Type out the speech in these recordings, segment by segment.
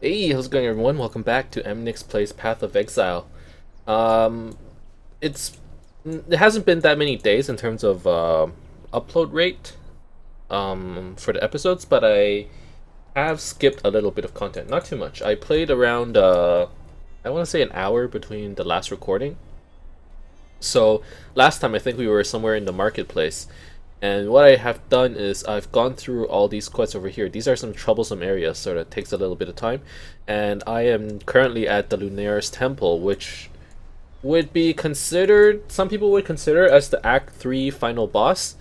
Hey, how's it going, everyone? Welcome back to Emnix Plays Path of Exile. Um, it hasn't been that many days in terms of upload rate for the episodes, but I have skipped a little bit of content. Not too much. I played around I want to say an hour between the last recording. So last time I think we were somewhere in the marketplace. And what I have done is I've gone through all these quests over here. These are some troublesome areas, so that takes a little bit of time. And I am currently at the Lunaris Temple, which would be considered, some people would consider as the Act 3 final boss.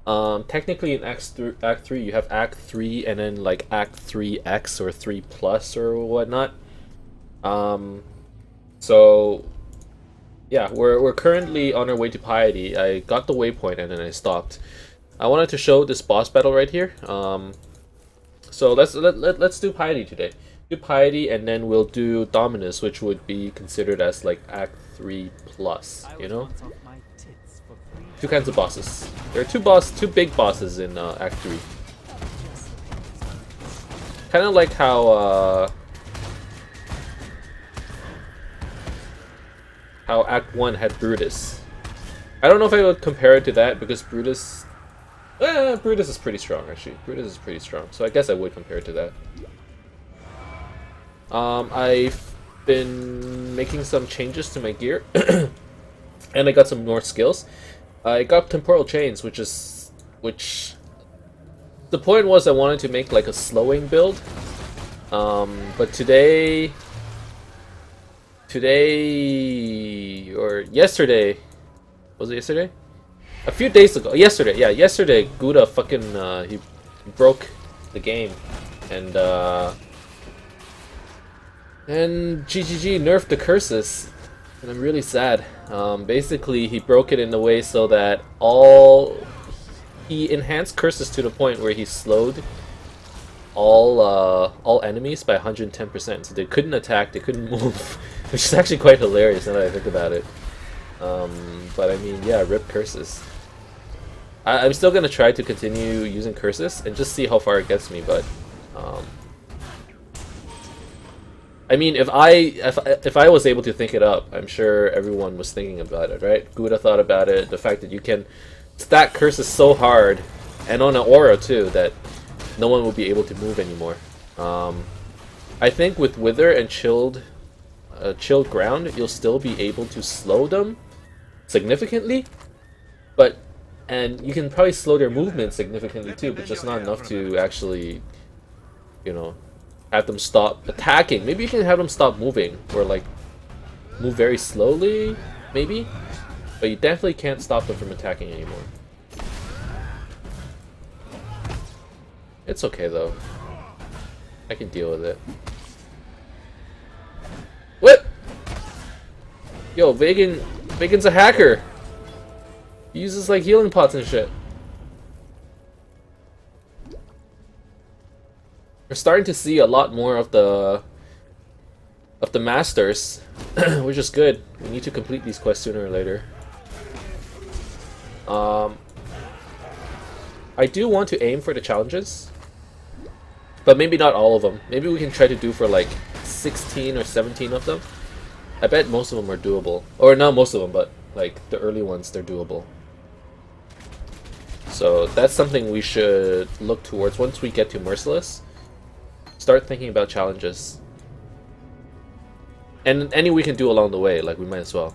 Technically in Act 3 you have Act 3 and then like Act 3X or 3 plus or whatnot. Um, so yeah, we're currently on our way to Piety. I got the waypoint and then I stopped. I wanted to show this boss battle right here. So let's do Piety today. Do Piety and then we'll do Dominus, which would be considered as like Act 3 plus, you know? Two kinds of bosses. There are two big bosses in Act 3. Kind of like how Act 1 had Brutus. I don't know if I would compare it to that because Brutus is pretty strong actually. Brutus is pretty strong, so I guess I would compare it to that. I've been making some changes to my gear, and I got some more skills. I got temporal chains, which the point was I wanted to make like a slowing build, but today or yesterday, was it yesterday? A few days ago, yesterday, Gouda fucking he broke the game, and GGG nerfed the curses, and I'm really sad. Basically, he broke it in a way so that he enhanced curses to the point where he slowed all enemies by 110%, so they couldn't attack, they couldn't move, which is actually quite hilarious now that I think about it. But I mean, yeah, rip curses. I'm still gonna try to continue using curses and just see how far it gets me, but I mean, if I was able to think it up, I'm sure everyone was thinking about it, right? Gouda thought about it. The fact that you can stack curses so hard, and on an aura too, that no one will be able to move anymore. I think with Wither and chilled ground, you'll still be able to slow them significantly, and you can probably slow their movement significantly too, but just not enough to actually, you know, have them stop attacking. Maybe you can have them stop moving, or like move very slowly, maybe, but you definitely can't stop them from attacking anymore. It's okay though. I can deal with it. What? Yo, Vegan's a hacker. He uses like healing pots and shit. We're starting to see a lot more of the masters, which is good. We need to complete these quests sooner or later. I do want to aim for the challenges, but maybe not all of them. Maybe we can try to do for like 16 or 17 of them. I bet most of them are doable. Or not most of them, but like the early ones, they're doable. So that's something we should look towards once we get to Merciless. Start thinking about challenges. And any we can do along the way, like we might as well.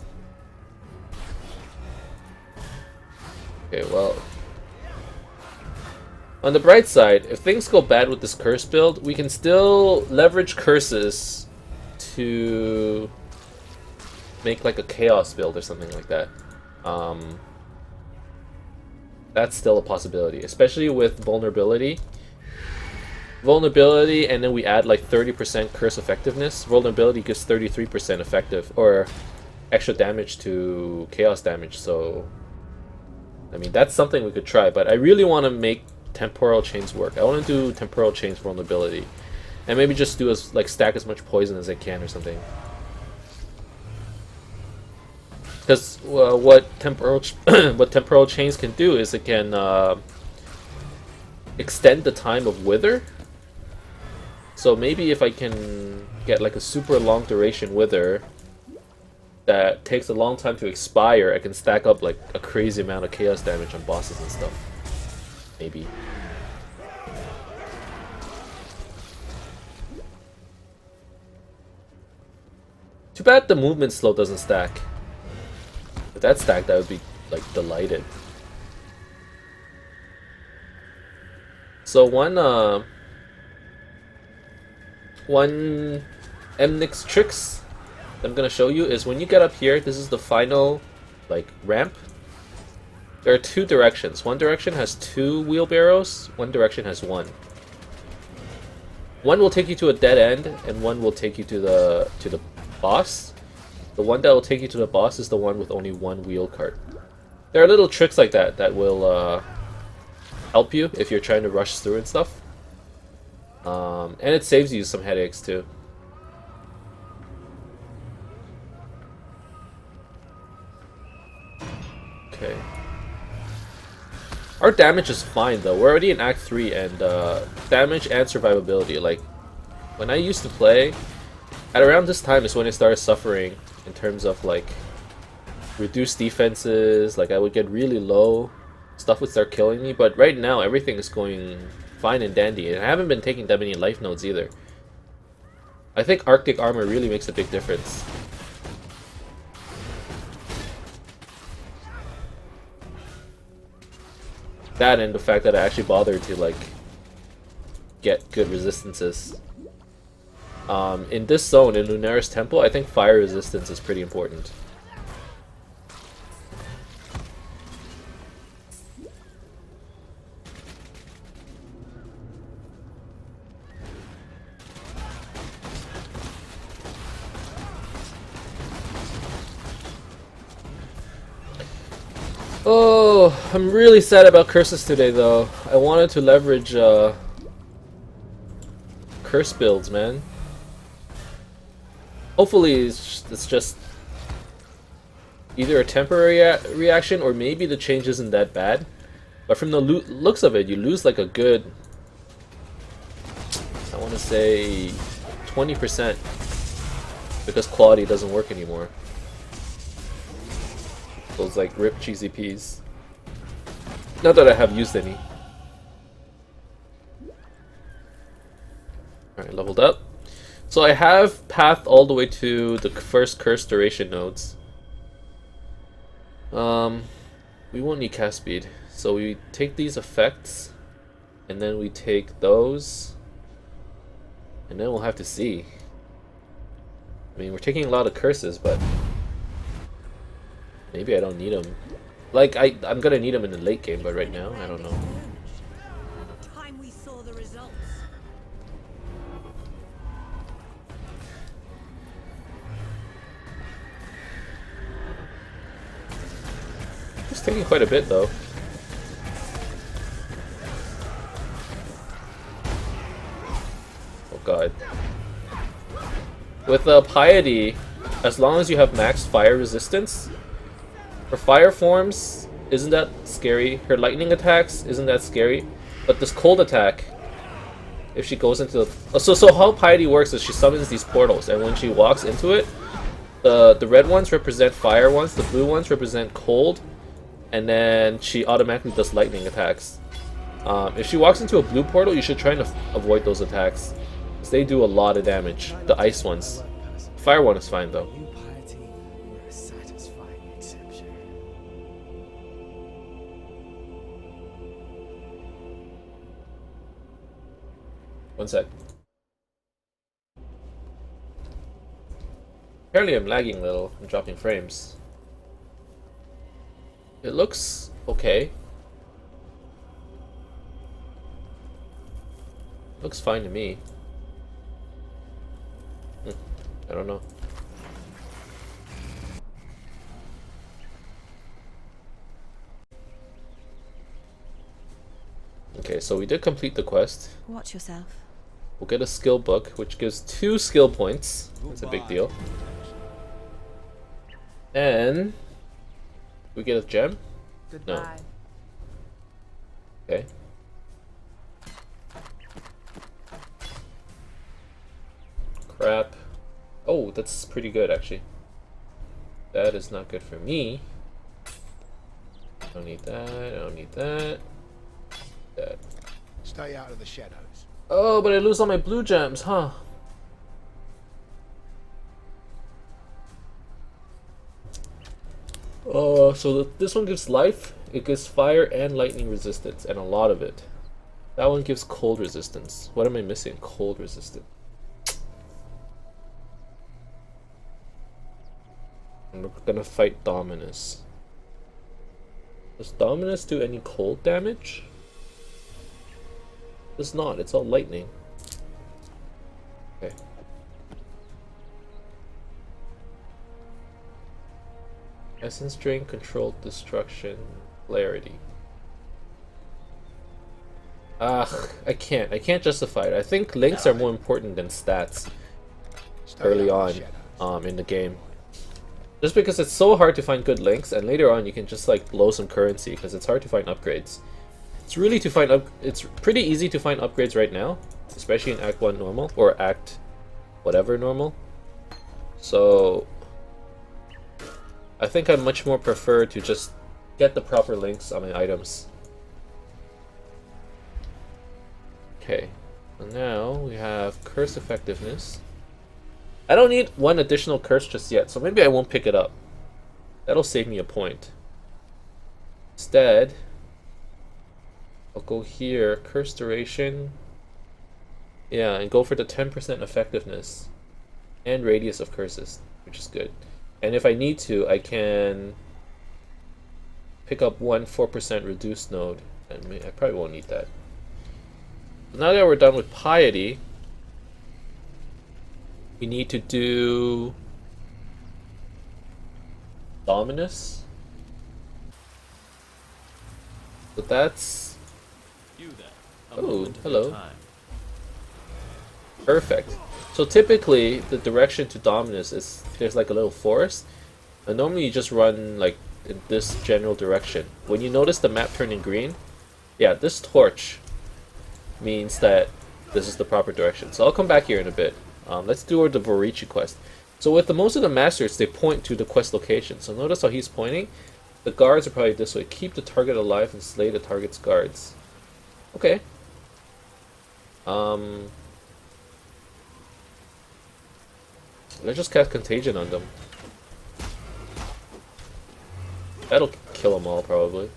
Okay, well, on the bright side, if things go bad with this curse build, we can still leverage curses to make like a chaos build or something like that. That's still a possibility, especially with vulnerability. Vulnerability, and then we add like 30% curse effectiveness. Vulnerability gives 33% effective, or extra damage to chaos damage, so I mean, that's something we could try, but I really want to make temporal chains work. I want to do temporal chains vulnerability, and maybe just do like stack as much poison as I can or something. Because what temporal chains can do is it can extend the time of Wither. So maybe if I can get like a super long duration wither that takes a long time to expire, I can stack up like a crazy amount of chaos damage on bosses and stuff. Maybe. Too bad the movement slow doesn't stack. If that stacked, I would be like delighted. So one Emnix tricks I'm gonna show you is when you get up here, this is the final like ramp. There are two directions. One direction has 2 wheelbarrows, one direction has 1. One will take you to a dead end, and one will take you to the boss. The one that will take you to the boss is the one with only 1 wheel cart. There are little tricks like that that will help you if you're trying to rush through and stuff. And it saves you some headaches too. Okay. Our damage is fine though. We're already in Act 3 and damage and survivability. Like, when I used to play, at around this time is when I started suffering in terms of like reduced defenses, like I would get really low, stuff would start killing me, but right now everything is going fine and dandy, and I haven't been taking that many life nodes either. I think Arctic armor really makes a big difference. That and the fact that I actually bothered to like get good resistances. In this zone, in Lunaris Temple, I think fire resistance is pretty important. Oh, I'm really sad about curses today though. I wanted to leverage curse builds, man. Hopefully it's just either a temporary reaction or maybe the change isn't that bad. But from the looks of it, you lose like a good, I want to say 20% because quality doesn't work anymore. Those like rip cheesy peas. Not that I have used any. Alright, leveled up. So I have pathed all the way to the first curse duration nodes. We won't need cast speed. So we take these effects, and then we take those, and then we'll have to see. I mean, we're taking a lot of curses, but maybe I don't need them. Like, I'm gonna need them in the late game, but right now, I don't know. Time we saw the results. It's taking quite a bit, though. Oh god. With Piety, as long as you have max fire resistance, her fire forms isn't that scary. Her lightning attacks isn't that scary. But this cold attack, if she goes into the... So how Piety works is she summons these portals, and when she walks into it, the red ones represent fire ones, the blue ones represent cold, and then she automatically does lightning attacks. If she walks into a blue portal, you should try and avoid those attacks, because they do a lot of damage, the ice ones. Fire one is fine though. One sec. Apparently I'm lagging a little. I'm dropping frames. It looks okay. Looks fine to me. I don't know. Okay, so we did complete the quest. Watch yourself. We'll get a skill book, which gives 2 skill points. That's a big deal. And we get a gem? Goodbye. No. Okay. crap. Oh, that's pretty good actually. That is not good for me. I don't need that. I don't need that. That. Stay out of the shadows. Oh, but I lose all my blue gems, huh? Oh, so this one gives life. It gives fire and lightning resistance, and a lot of it. That one gives cold resistance. What am I missing? Cold resistance. And we're gonna fight Dominus. Does Dominus do any cold damage? Does not. It's all lightning. Okay. Essence Drain, Controlled Destruction, Clarity. I can't justify it. I think links are more important than stats early on in the game. Just because it's so hard to find good links, and later on you can just like blow some currency because it's hard to find upgrades. It's pretty easy to find upgrades right now, especially in Act 1 normal or Act whatever normal. So I think I much more prefer to just get the proper links on my items. Okay, so now we have curse effectiveness. I don't need one additional curse just yet, so maybe I won't pick it up. That'll save me a point. Instead, I'll go here, curse duration. Yeah, and go for the 10% effectiveness and radius of curses, which is good. And if I need to, I can pick up one 4% reduced node. And I probably won't need that. Now that we're done with piety, we need to do Dominus. So that's... Oh, hello. Perfect. So typically, the direction to Dominus is there's like a little forest, and normally you just run like in this general direction. When you notice the map turning green, yeah, this torch means that this is the proper direction. So I'll come back here in a bit. Let's do the Vorici quest. So with most of the masters, they point to the quest location. So notice how he's pointing. The guards are probably this way. Keep the target alive and slay the target's guards. Okay. Let's just cast Contagion on them. That'll kill them all, probably.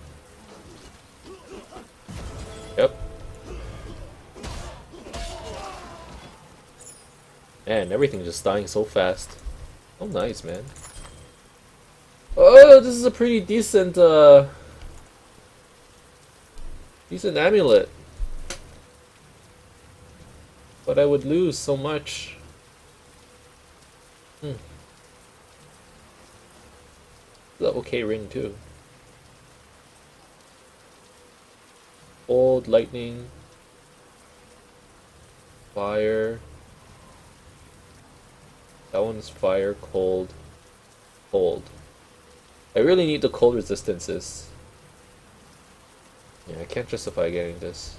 Yep. Man, everything's just dying so fast. Oh, nice, man. Oh, this is a pretty decent, decent amulet. But I would lose so much. The okay ring, too. Old lightning. Fire. That one's fire, cold, cold. I really need the cold resistances. Yeah, I can't justify getting this.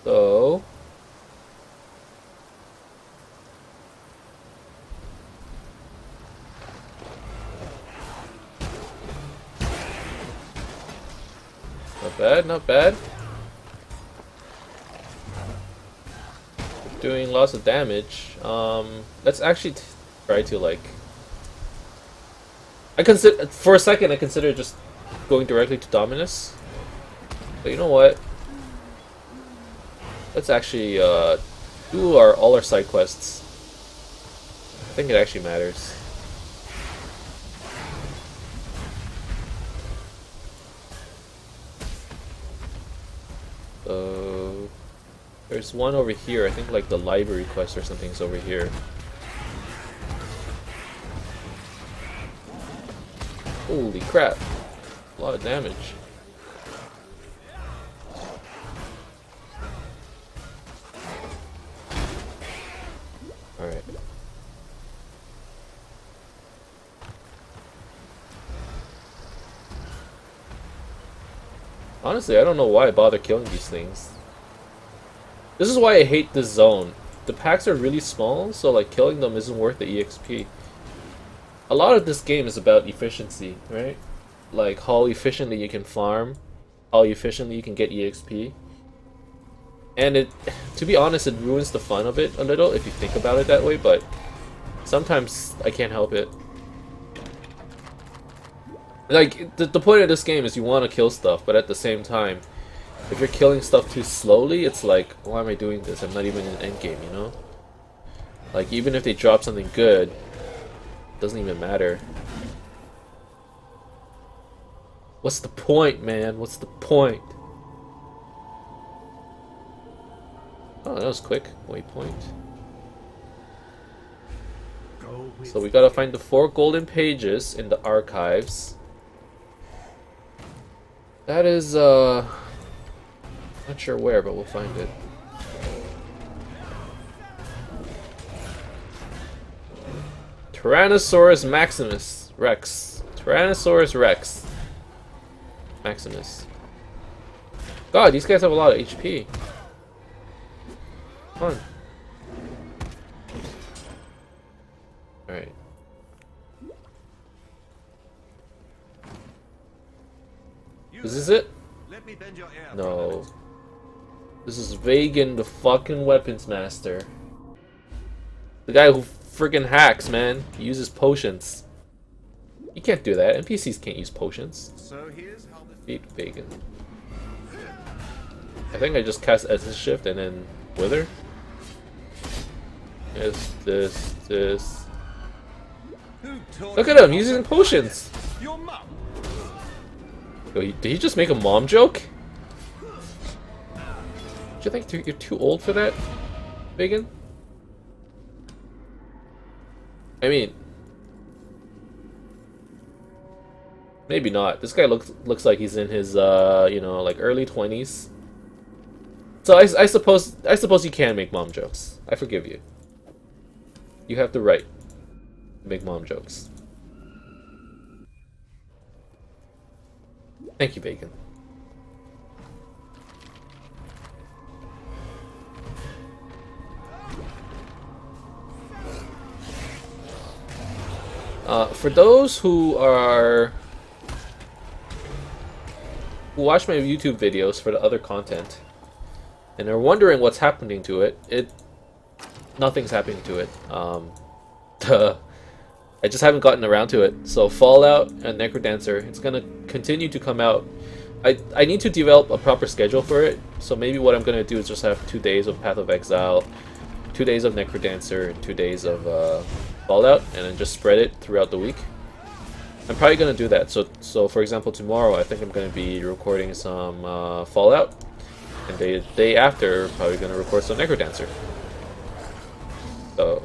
So not bad, not bad. Doing lots of damage. Let's actually try to like. For a second I considered just going directly to Dominus, but you know what? Let's actually do all our side quests. I think it actually matters. There's one over here. I think like the library quest or something's over here. Holy crap! A lot of damage. Honestly, I don't know why I bother killing these things. This is why I hate this zone. The packs are really small, so like killing them isn't worth the EXP. A lot of this game is about efficiency, right? Like how efficiently you can farm, how efficiently you can get EXP. And it, to be honest, it ruins the fun of it a little if you think about it that way, but sometimes I can't help it. Like, the point of this game is you want to kill stuff, but at the same time, if you're killing stuff too slowly, it's like, why am I doing this? I'm not even in an endgame, you know? Like, even if they drop something good, it doesn't even matter. What's the point, man? What's the point? Oh, that was quick. Waypoint. So we gotta find the 4 golden pages in the archives. That is, not sure where, but we'll find it. Tyrannosaurus Maximus Rex. Tyrannosaurus Rex. Maximus. God, these guys have a lot of HP. Come on. Alright. Is this it? No. This is Vagan, the fucking weapons master. The guy who friggin' hacks, man. He uses potions. You can't do that. NPCs can't use potions. Beat Vagan. I think I just cast Essence Shift and then Wither. This. Look at him, he's using potions. Yo, did he just make a mom joke? Do you think you're too old for that, Vagan? I mean, maybe not. This guy looks like he's in his you know, like early 20s. So I suppose you can make mom jokes. I forgive you. You have the right to make mom jokes. Thank you, Bacon. For those who watch my YouTube videos for the other content and are wondering what's happening to it, nothing's happening to it. I just haven't gotten around to it. So Fallout and Necrodancer, it's gonna continue to come out. I need to develop a proper schedule for it. So maybe what I'm gonna do is just have 2 days of Path of Exile, 2 days of Necrodancer, and 2 days of Fallout, and then just spread it throughout the week. I'm probably gonna do that. So for example, tomorrow I think I'm gonna be recording some Fallout, and the day after probably gonna record some Necrodancer. So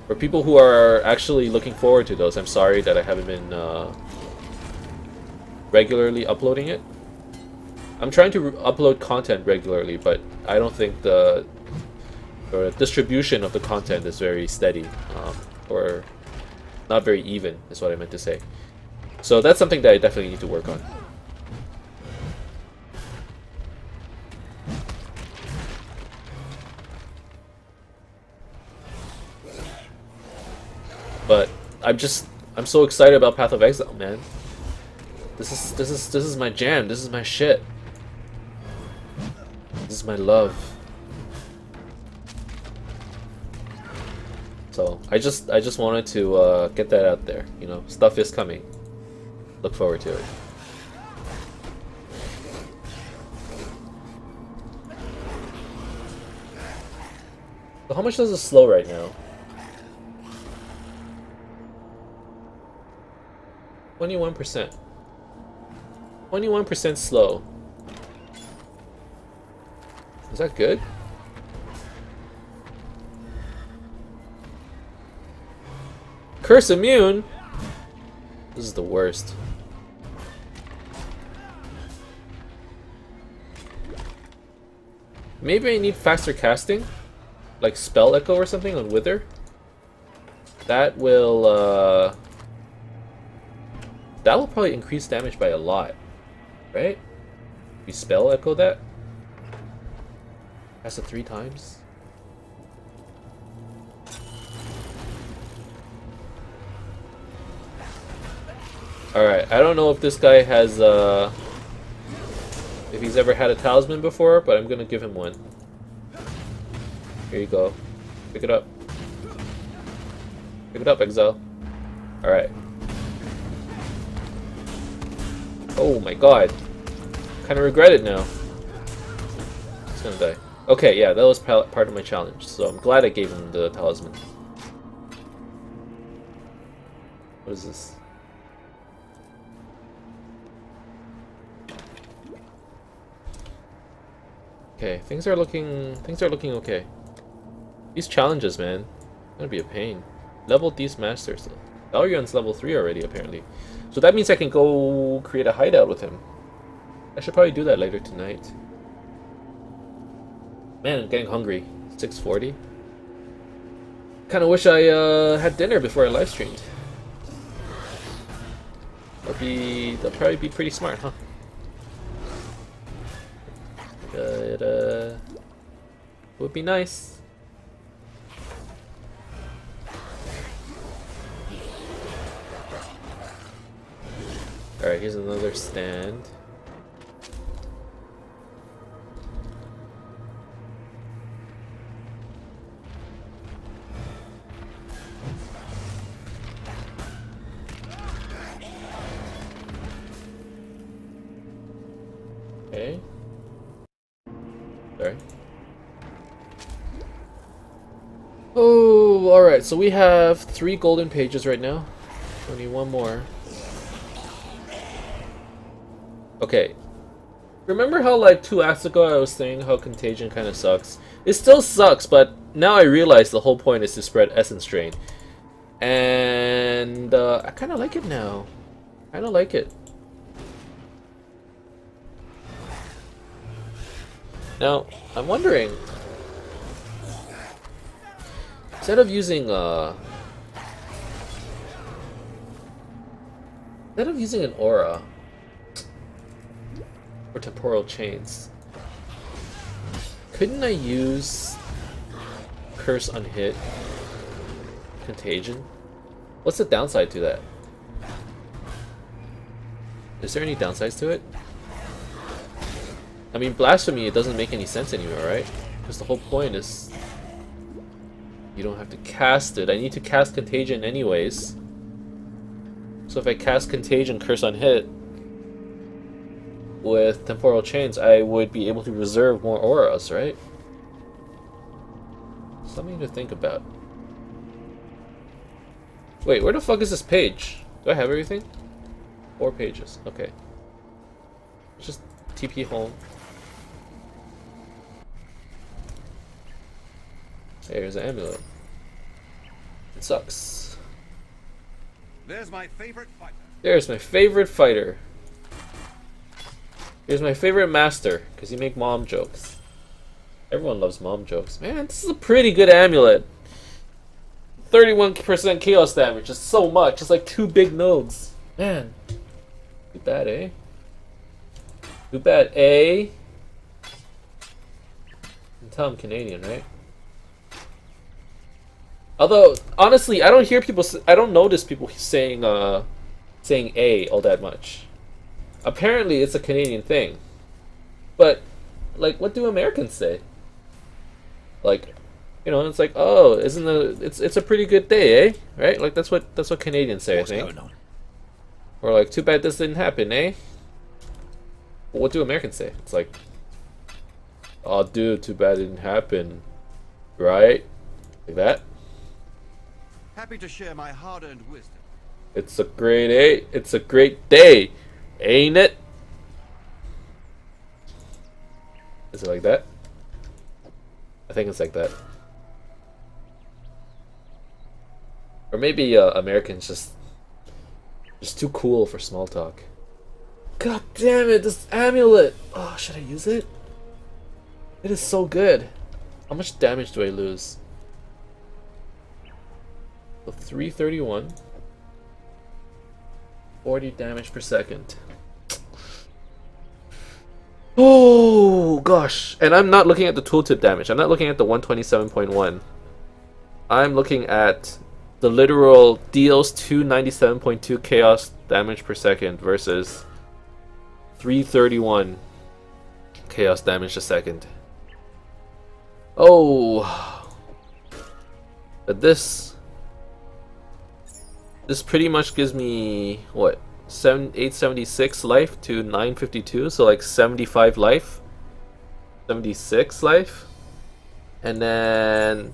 for people who are actually looking forward to those, I'm sorry that I haven't been regularly uploading it. I'm trying to upload content regularly, but I don't think the distribution of the content is very steady, or not very even, is what I meant to say. So that's something that I definitely need to work on. But I'm so excited about Path of Exile, man. This is my jam. This is my shit. This is my love. So I just wanted to get that out there. You know, stuff is coming. Look forward to it. So how much does it slow right now? 21%. 21% slow. Is that good? Curse immune? This is the worst. Maybe I need faster casting? Like Spell Echo or something on Wither? That will, that will probably increase damage by a lot, right? We spell echo that. Cast it 3 times. Alright, I don't know if this guy has, if he's ever had a talisman before, but I'm gonna give him one. Here you go. Pick it up. Pick it up, Exile. Alright. Oh my god. Kinda regret it now. He's gonna die. Okay, yeah, that was part of my challenge, so I'm glad I gave him the talisman. What is this? Okay, things are looking okay. These challenges, man, gonna be a pain. Level these masters. Valrion's level 3 already, apparently. So that means I can go create a hideout with him. I should probably do that later tonight. Man, I'm getting hungry. 6:40. Kinda wish I had dinner before I live streamed. That'll probably be pretty smart, huh? But, would be nice. Alright, here's another stand. Okay. Sorry. Oh, alright, so we have 3 golden pages right now. We need 1 more. Okay. Remember how like 2 acts ago I was saying how Contagion kind of sucks? It still sucks, but now I realize the whole point is to spread Essence Drain. And I kind of like it now. Kind of like it. Now, I'm wondering, instead of using an aura or temporal chains, couldn't I use Curse Unhit Contagion? What's the downside to that? Is there any downsides to it? I mean, Blasphemy, it doesn't make any sense anymore, right? Because the whole point is you don't have to cast it. I need to cast Contagion anyways. So if I cast Contagion Curse on Hit with Temporal Chains, I would be able to reserve more auras, right? Something to think about. Wait, where the fuck is this page? Do I have everything? 4 pages. Okay. Let's just TP home. There's an amulet. It sucks. There's my favorite fighter. There's my favorite fighter. Here's my favorite master, because you make mom jokes. Everyone loves mom jokes. Man, this is a pretty good amulet. 31% chaos damage, just so much. It's like 2 big nodes. Man. Too bad, eh? Too bad, eh? You can tell I'm Canadian, right? Although, honestly, I don't hear people. I don't notice people saying saying "a" all that much. Apparently, it's a Canadian thing. But, like, what do Americans say? Like, you know, it's like, oh, isn't it's a pretty good day, eh? Right? Like that's what Canadians say, I think. What's going on? Or like, too bad this didn't happen, eh? But what do Americans say? It's like, oh, dude, too bad it didn't happen, right? Like that. Happy to share my hard-earned wisdom. It's a great day. It's a great day, ain't it? Is it like that? I think it's like that. Or maybe Americans just too cool for small talk. God damn it, this amulet! Oh, should I use it? It is so good. How much damage do I lose? So 331. 40 damage per second. Oh gosh, and I'm not looking at the tooltip damage. I'm not looking at the 127.1. I'm looking at the literal deals 297.2 chaos damage per second versus 331 chaos damage a second. Oh, but this pretty much gives me what, 876 life to 952, so like 75 life, 76 life, and then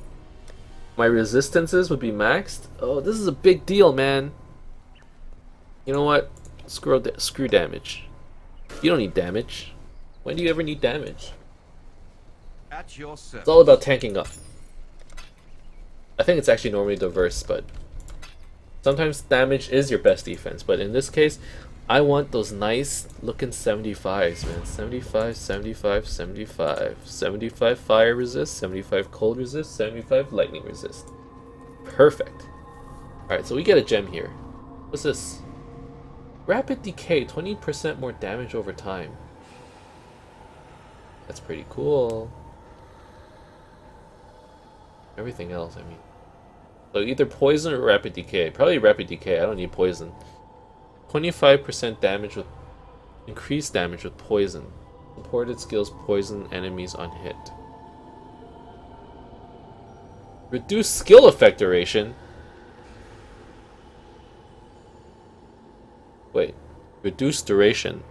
my resistances would be maxed. Oh, this is a big deal, man. You know what? Screw damage. You don't need damage. When do you ever need damage? At your service. It's all about tanking up. I think it's actually normally diverse, but sometimes damage is your best defense. But in this case, I want those nice looking 75s, man. 75, 75, 75. 75 fire resist, 75 cold resist, 75 lightning resist. Perfect. Alright, so we get a gem here. What's this? Rapid decay, 20% more damage over time. That's pretty cool. Everything else, I mean. So either poison or rapid decay. Probably rapid decay, I don't need poison. 25% damage with increased damage with poison. Supported skills poison enemies on hit. Reduce skill effect duration. Wait, reduce duration.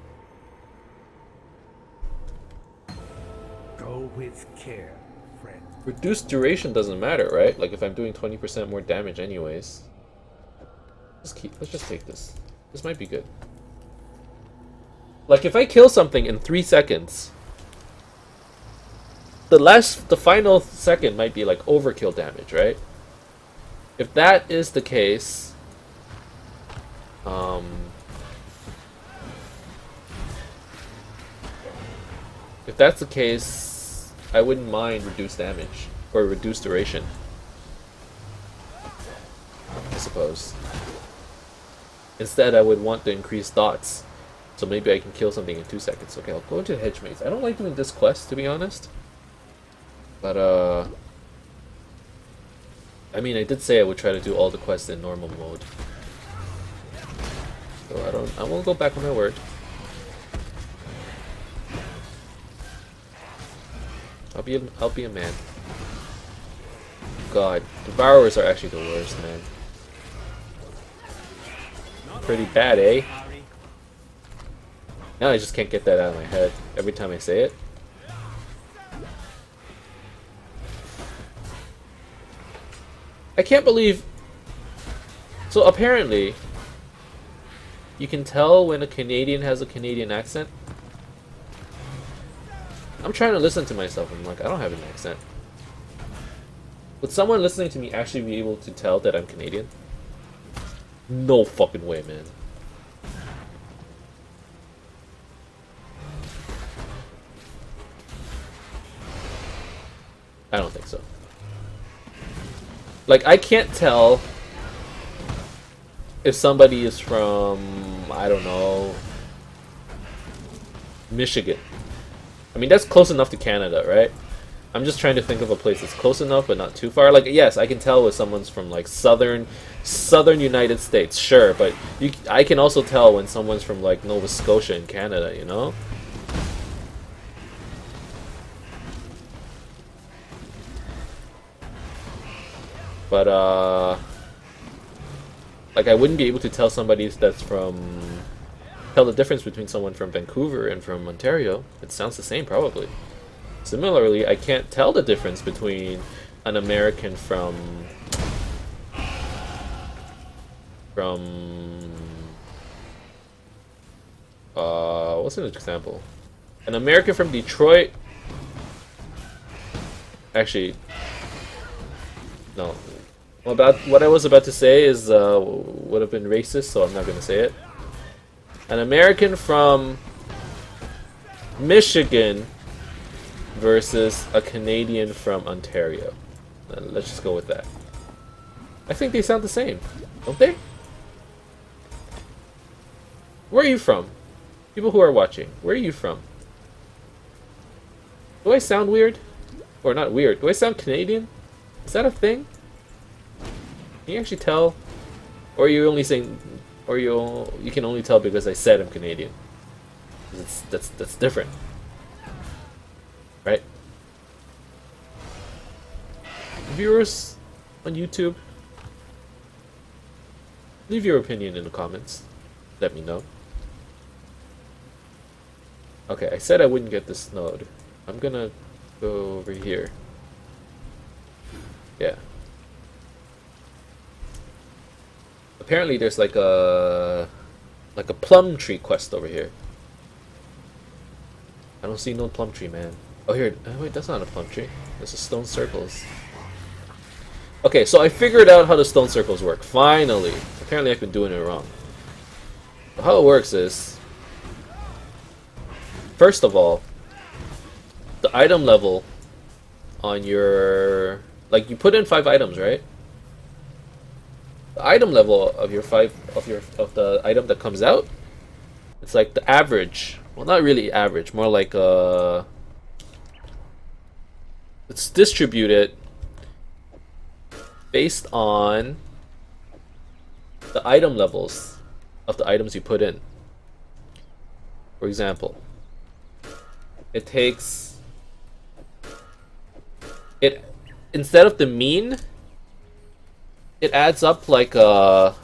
Go with care, friend. Reduced duration doesn't matter, right? Like if I'm doing 20% more damage anyways. Let's just take this. This might be good. Like if I kill something in 3 seconds, the final second might be like overkill damage, right? If that is the case, if that's the case, I wouldn't mind reduced damage or reduced duration, I suppose. Instead, I would want to increase dots, so maybe I can kill something in 2 seconds. Okay, I'll go into the hedge maze. I don't like doing this quest, to be honest. But I mean, I did say I would try to do all the quests in normal mode. So I won't go back on my word. I'll be a man. God, devourers are actually the worst, man. Pretty bad, eh? Now I just can't get that out of my head every time I say it. I can't believe... So apparently, you can tell when a Canadian has a Canadian accent. I'm trying to listen to myself and I'm like, I don't have an accent. Would someone listening to me actually be able to tell that I'm Canadian? No fucking way, man. I don't think so. Like, I can't tell if somebody is from, I don't know, Michigan. I mean, that's close enough to Canada, right? I'm just trying to think of a place that's close enough but not too far. Like, yes, I can tell if someone's from like southern United States, sure, but I can also tell when someone's from like Nova Scotia in Canada, you know? But like I wouldn't be able to tell somebody that's tell the difference between someone from Vancouver and from Ontario. It sounds the same probably. Similarly, I can't tell the difference between an American from what's an example? An American from Detroit. Actually, no. What I was about to say is would have been racist, so I'm not going to say it. An American from Michigan versus a Canadian from Ontario. Let's just go with that. I think they sound the same, don't they? Where are you from? People who are watching, where are you from? Do I sound weird? Or not weird, do I sound Canadian? Is that a thing? Can you actually tell? Or are you only saying, or you can only tell because I said I'm Canadian? That's different, right? Viewers on YouTube, leave your opinion in the comments. Let me know. Okay, I said I wouldn't get this node. I'm gonna go over here. Yeah. Apparently there's like a plum tree quest over here. I don't see no plum tree, man. Oh, here. Wait, that's not a plum tree. This is stone circles. Okay, so I figured out how the stone circles work. Finally. Apparently I've been doing it wrong. How it works is, first of all, the item level on your, like, you put in 5 items, right? The item level of your of the item that comes out, it's like the average. Well, not really average, more like it's distributed based on the item levels of the items you put in. For example, it takes it, instead of the mean, it adds up like the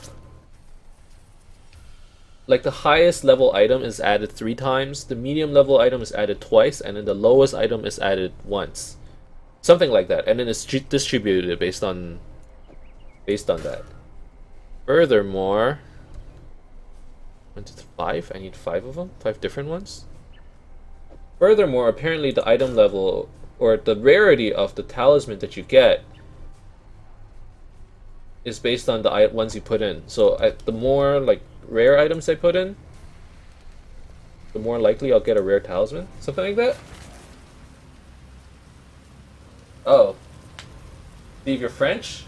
highest level item is added 3 times, the medium level item is added twice, and then the lowest item is added once. Something like that. And then it's distributed based on that. Furthermore, 1 to 5, I need 5 of them, 5 different ones. Furthermore, apparently the item level or the rarity of the talisman that you get is based on the ones you put in. So the more like rare items I put in, the more likely I'll get a rare talisman. Something like that. Oh, Steve, you're French?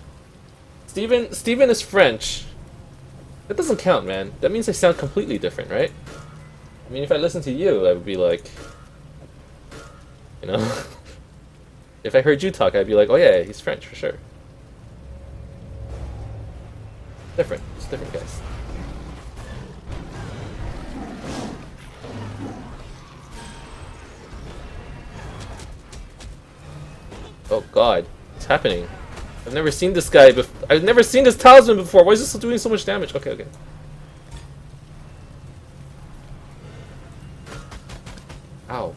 Steven is French. That doesn't count, man. That means I sound completely different, right? I mean, if I listen to you, I would be like, you know, if I heard you talk, I'd be like, oh yeah, he's French for sure. Different. It's different, guys. Oh god, what's happening? I've never seen this guy before. I've never seen this talisman before. Why is this doing so much damage? Okay, okay. Ow.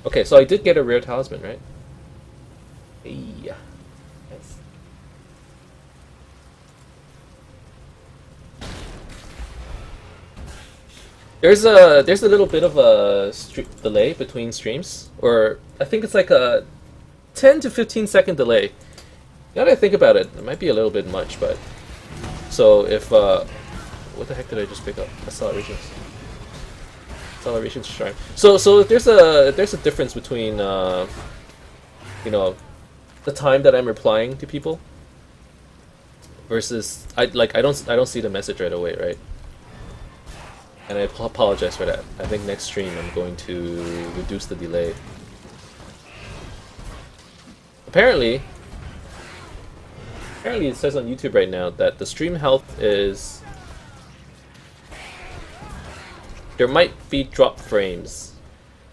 Okay, so I did get a rare talisman, right? Hey. Nice. There's a little bit of a delay between streams, or I think it's like a 10 to 15 second delay. Now that I think about it, it might be a little bit much, but so if what the heck did I just pick up? Accelerations. Acceleration shrine. So if there's a difference between you know, the time that I'm replying to people versus I don't see the message right away, right? And I apologize for that. I think next stream I'm going to reduce the delay. Apparently it says on YouTube right now that the stream health is, there might be drop frames.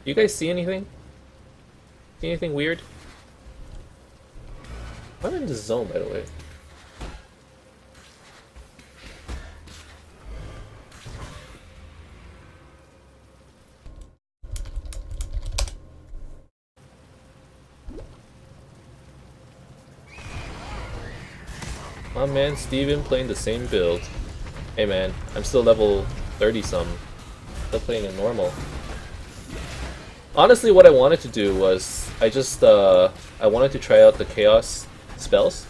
Do you guys see anything? See anything weird? I'm in the zone, by the way. My man Steven playing the same build. Hey man, I'm still level 30 some. Still playing in normal. Honestly, what I wanted to do was I wanted to try out the chaos spells.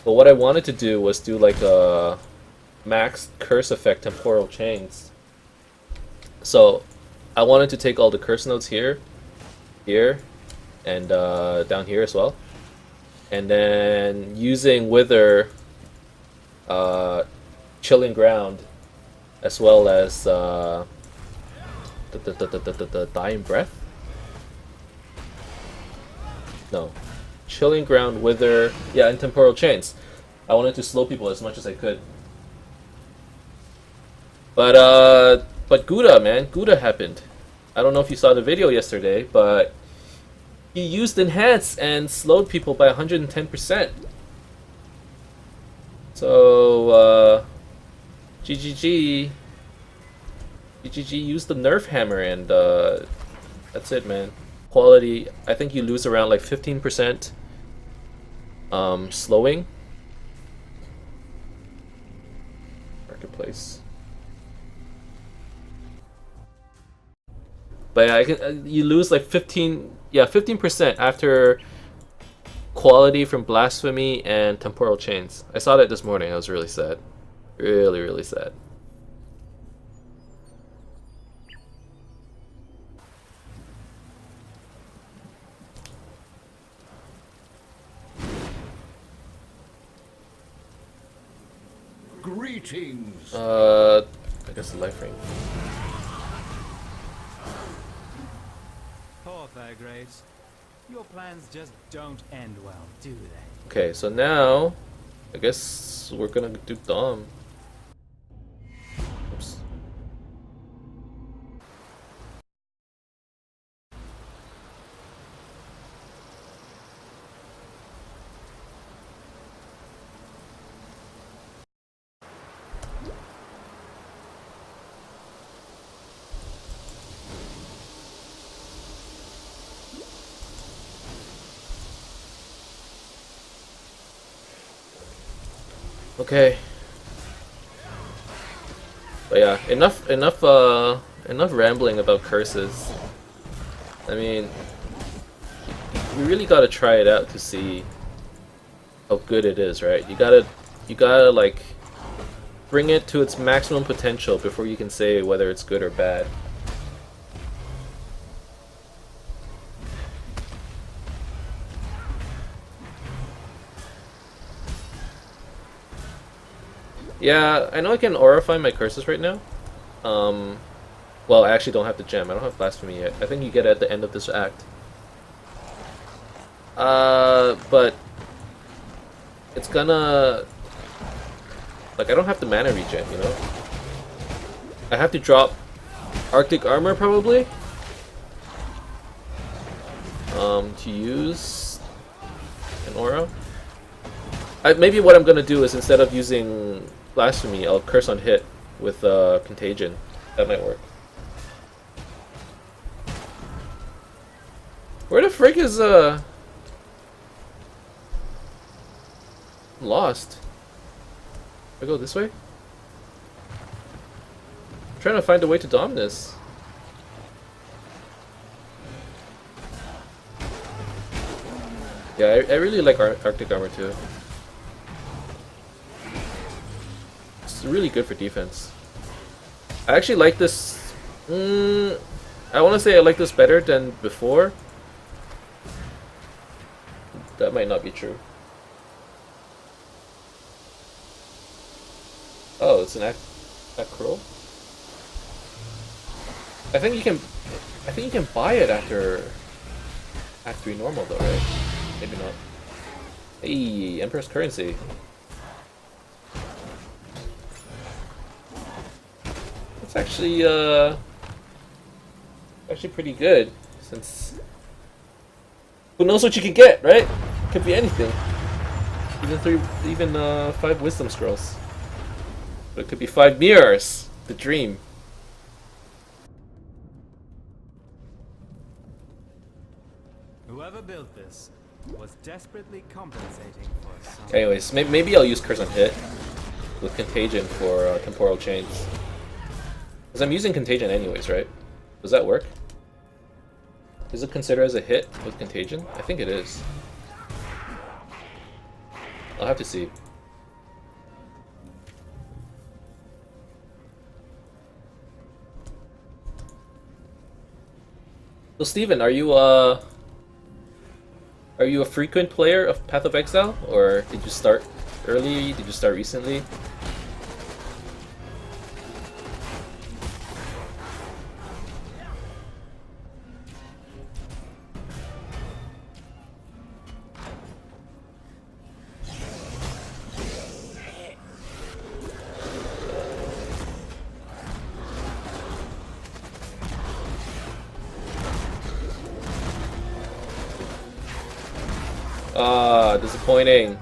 But what I wanted to do was do like a max curse effect temporal chains. So I wanted to take all the curse nodes here, and down here as well. And then using Wither, Chilling Ground, as well as the Dying Breath. No, Chilling Ground, Wither, yeah, and Temporal Chains. I wanted to slow people as much as I could. But Gouda, man, Gouda happened. I don't know if you saw the video yesterday, but he used Enhance and slowed people by 110%. So, GGG used the Nerf hammer, and that's it, man. Quality, I think you lose around like 15% slowing. Marketplace. But yeah, I can, you lose like 15% after quality from Blasphemy and Temporal Chains. I saw that this morning. I was really sad. Really, really sad. Greetings. I guess the life ring. Poor Fairgraves. Your plans just don't end well, do they? Okay, so now I guess we're gonna do Dom. Oops. Okay. But yeah, enough rambling about curses. I mean, we really gotta try it out to see how good it is, right? You gotta like bring it to its maximum potential before you can say whether it's good or bad. Yeah, I know I can aurify my curses right now. Well, I actually don't have the gem. I don't have Blasphemy yet. I think you get it at the end of this act. But it's gonna... Like, I don't have the mana regen, you know? I have to drop Arctic Armor, probably? To use an aura. Maybe what I'm gonna do is, instead of using Blasphemy, I'll curse on hit with Contagion. That might work. Where the frick is lost? I go this way? I'm trying to find a way to dom this. Yeah, I really like Arctic Armor too. It's really good for defense. I actually like this. I want to say I like this better than before. That might not be true. Oh, it's an acro. I think you can buy it after Act 3 normal though, right? Maybe not. Hey, Emperor's Currency. It's actually pretty good, since who knows what you can get, right? Could be anything. Even 5 Wisdom Scrolls. But it could be 5 mirrors. The dream. Whoever built this was desperately compensating for some... Anyways, maybe I'll use Curse on Hit with Contagion for Temporal Chains. Because I'm using Contagion anyways, right? Does that work? Is it considered as a hit with Contagion? I think it is. I'll have to see. So Steven, are you a frequent player of Path of Exile? Or did you start early? Did you start recently? Ah, disappointing.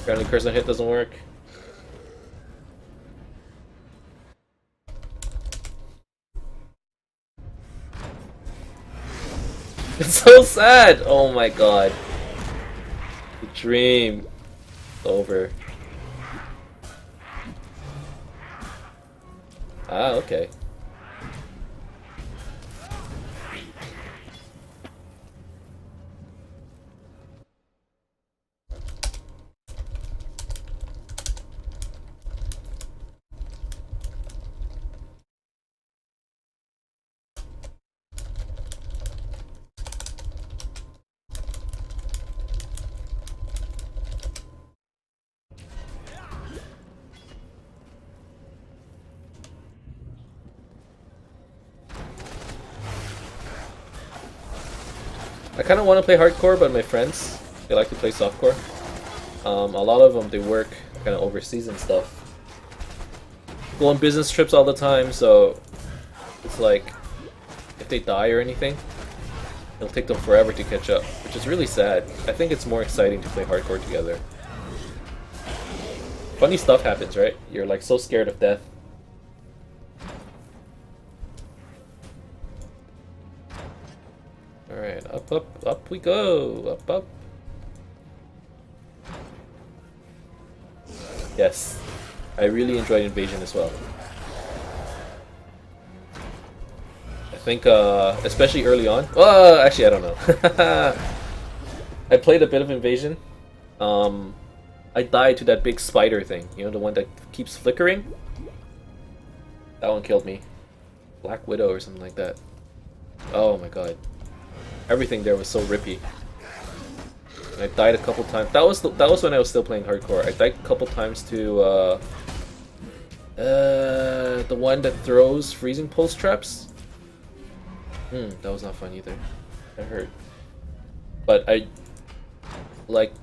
Apparently curse on hit doesn't work. It's so sad! Oh my god. The dream. Over. Ah, okay. I kind of want to play hardcore, but my friends, they like to play softcore. A lot of them, they work kind of overseas and stuff. Go on business trips all the time, so it's like, if they die or anything, it'll take them forever to catch up, which is really sad. I think it's more exciting to play hardcore together. Funny stuff happens, right? You're like so scared of death. Alright, up, up, up we go! Up, up! Yes, I really enjoyed Invasion as well. I think, especially early on. Well, actually, I don't know. I played a bit of Invasion. I died to that big spider thing. You know, the one that keeps flickering? That one killed me. Black Widow or something like that. Oh my god. Everything there was so rippy. And I died a couple times. That was when I was still playing hardcore. I died a couple times to the one that throws freezing pulse traps. That was not fun either. That hurt. But I like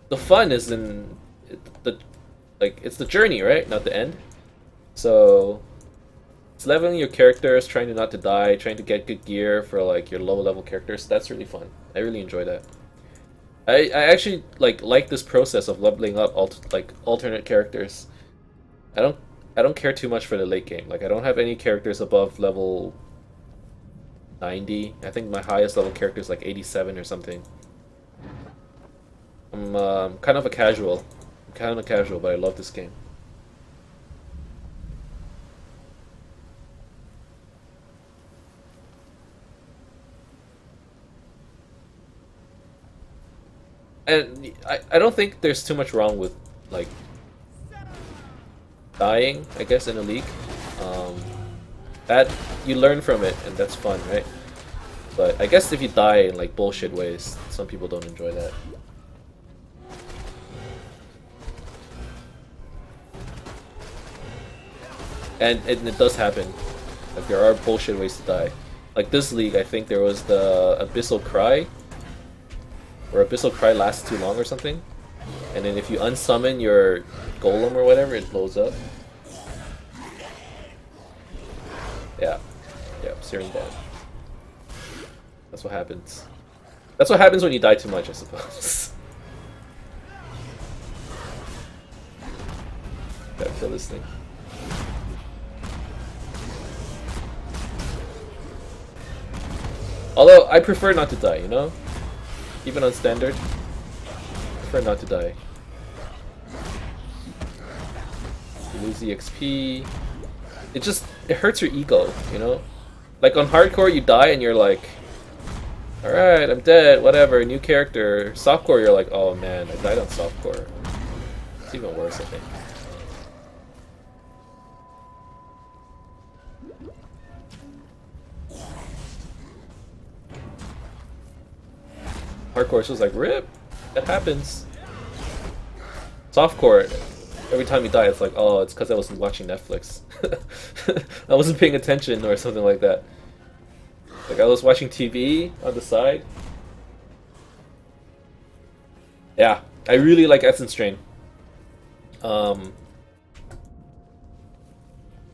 the fun is in it's the journey, right? Not the end. So it's leveling your characters, trying to not to die, trying to get good gear for like your low level characters. That's really fun. I really enjoy that. I actually like this process of leveling up alternate characters. I don't care too much for the late game. Like I don't have any characters above level 90. I think my highest level character is like 87 or something. I'm kind of a casual. But I love this game. And I don't think there's too much wrong with like dying, I guess, in a league. That you learn from it and that's fun, right? But I guess if you die in like bullshit ways, some people don't enjoy that. And it does happen. Like there are bullshit ways to die. Like this league, I think there was the Abyssal Cry, where Abyssal Cry lasts too long or something. And then if you unsummon your golem or whatever, it blows up. Yeah. Yeah, Searing Bond. That's what happens. That's what happens when you die too much, I suppose. Gotta kill this thing. Although, I prefer not to die, you know? Even on standard. I prefer not to die. You lose the XP. It hurts your ego, you know? Like on hardcore, you die and you're like, alright, I'm dead, whatever, new character. Softcore, you're like, oh man, I died on softcore. It's even worse, I think. Hardcore was like, rip! That happens. Softcore, every time you die, it's like, oh, it's because I wasn't watching Netflix. I wasn't paying attention or something like that. Like, I was watching TV on the side. Yeah, I really like Essence Drain.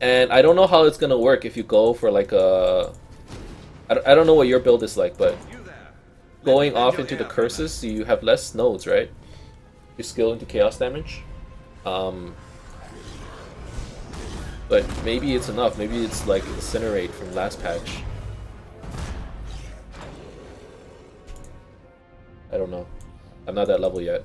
And I don't know how it's gonna work if you go for like a... I don't know what your build is like, but... You there. going off into the curses, you have less nodes, right? You skill into chaos damage. But maybe it's enough. Maybe it's like Incinerate from last patch. I don't know. I'm not that level yet.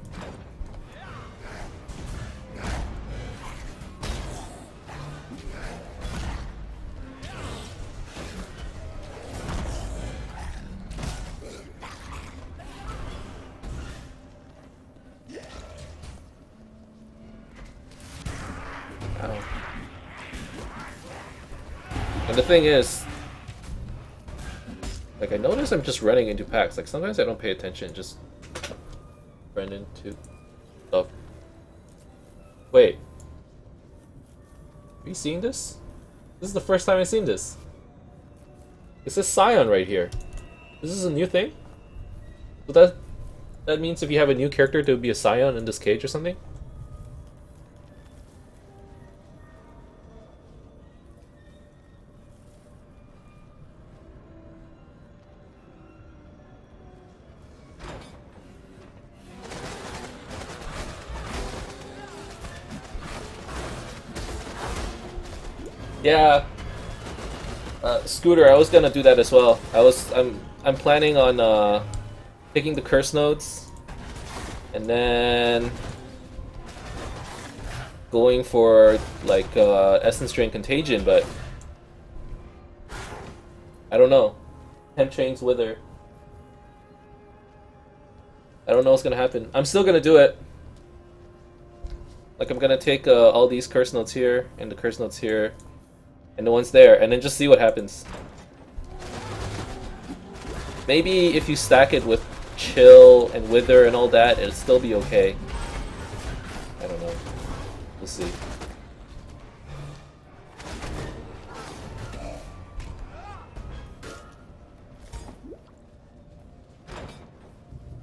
Ow. And the thing is, like, I notice I'm just running into packs. Like, sometimes I don't pay attention, just run into stuff. Wait. Are you seeing this? This is the first time I've seen this. It says Scion right here. This is a new thing? So that means if you have a new character, there would be a Scion in this cage or something? Yeah, Scooter, I was gonna do that as well. I'm planning on picking the curse nodes, and then going for like Essence Drain Contagion, but I don't know. Temp Chains Wither. I don't know what's gonna happen. I'm still gonna do it. Like, I'm gonna take all these curse nodes here and the curse nodes here. And the one's there, and then just see what happens. Maybe if you stack it with Chill and Wither and all that, it'll still be okay. I don't know. We'll see.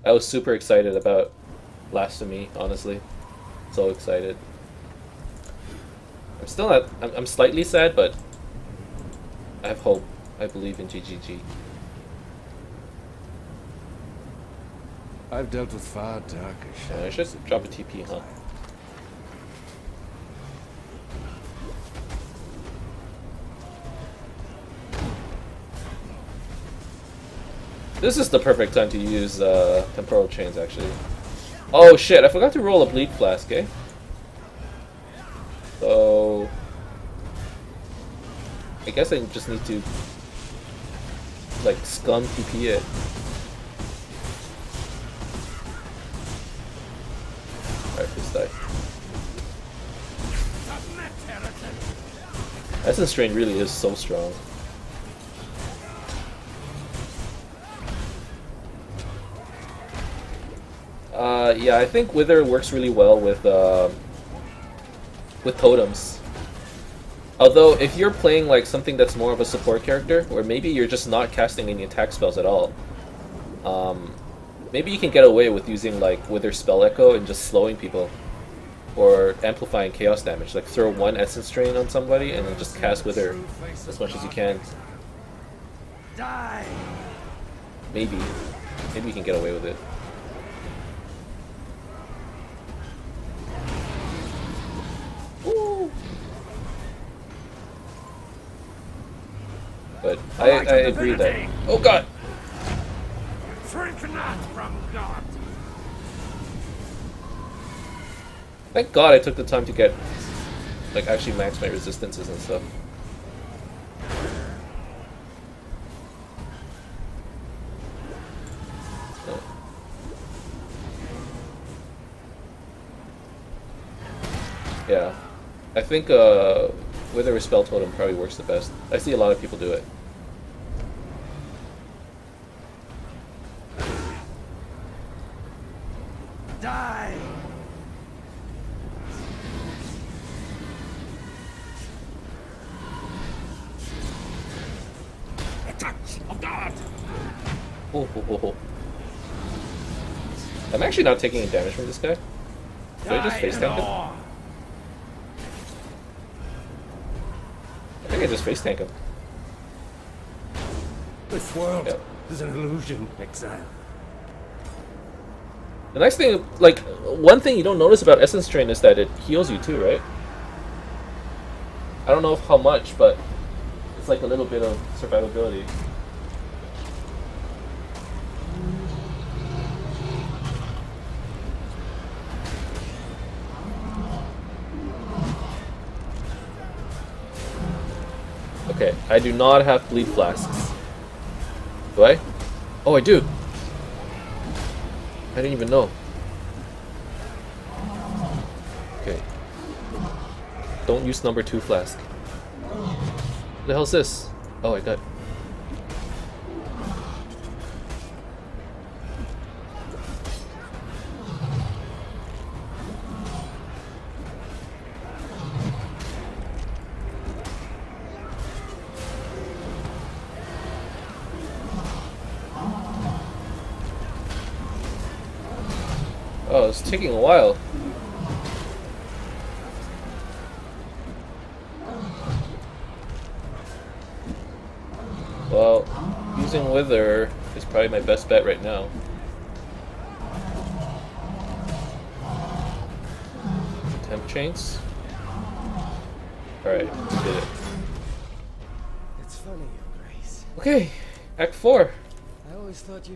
I was super excited about Blasphemy, honestly. So excited. I'm still not. I'm slightly sad, but I have hope. I believe in GGG. I've dealt with far darker I shadows. should drop a TP, huh? This is the perfect time to use temporal chains, actually. Oh shit! I forgot to roll a bleed flask, eh? So I guess I just need to like scum TP it. Alright, first die. Essence Strain really is so strong. Yeah, I think Wither works really well with totems. Although, if you're playing like something that's more of a support character, or maybe you're just not casting any attack spells at all, maybe you can get away with using like Wither Spell Echo and just slowing people, or amplifying chaos damage. Like throw one Essence Strain on somebody and then just cast Wither as much as you can. Die! Maybe you can get away with it. Woo. But I agree that. Oh god! Shrink not from God! Thank god I took the time to get, like, actually max my resistances and stuff. Oh. Yeah. I think Wither with Spell Totem probably works the best. I see a lot of people do it. Die! A touch of God! Oh, oh, oh, oh. I'm actually not taking any damage from this guy. Did I just face tank him? I think I just face tank him. This world Yep. is an illusion, Exile. The next thing, like, one thing you don't notice about Essence Drain is that it heals you too, right? I don't know how much, but it's like a little bit of survivability. Okay, I do not have bleed flasks. Do I? Oh, I do. I didn't even know. Okay. Don't use number 2 flask. What the hell's this? Oh, I got. Oh, it's taking a while. Well, using Wither is probably my best bet right now. Temp chains. Alright, did it. It's funny, Your Grace. Okay, Act 4. I always thought you'd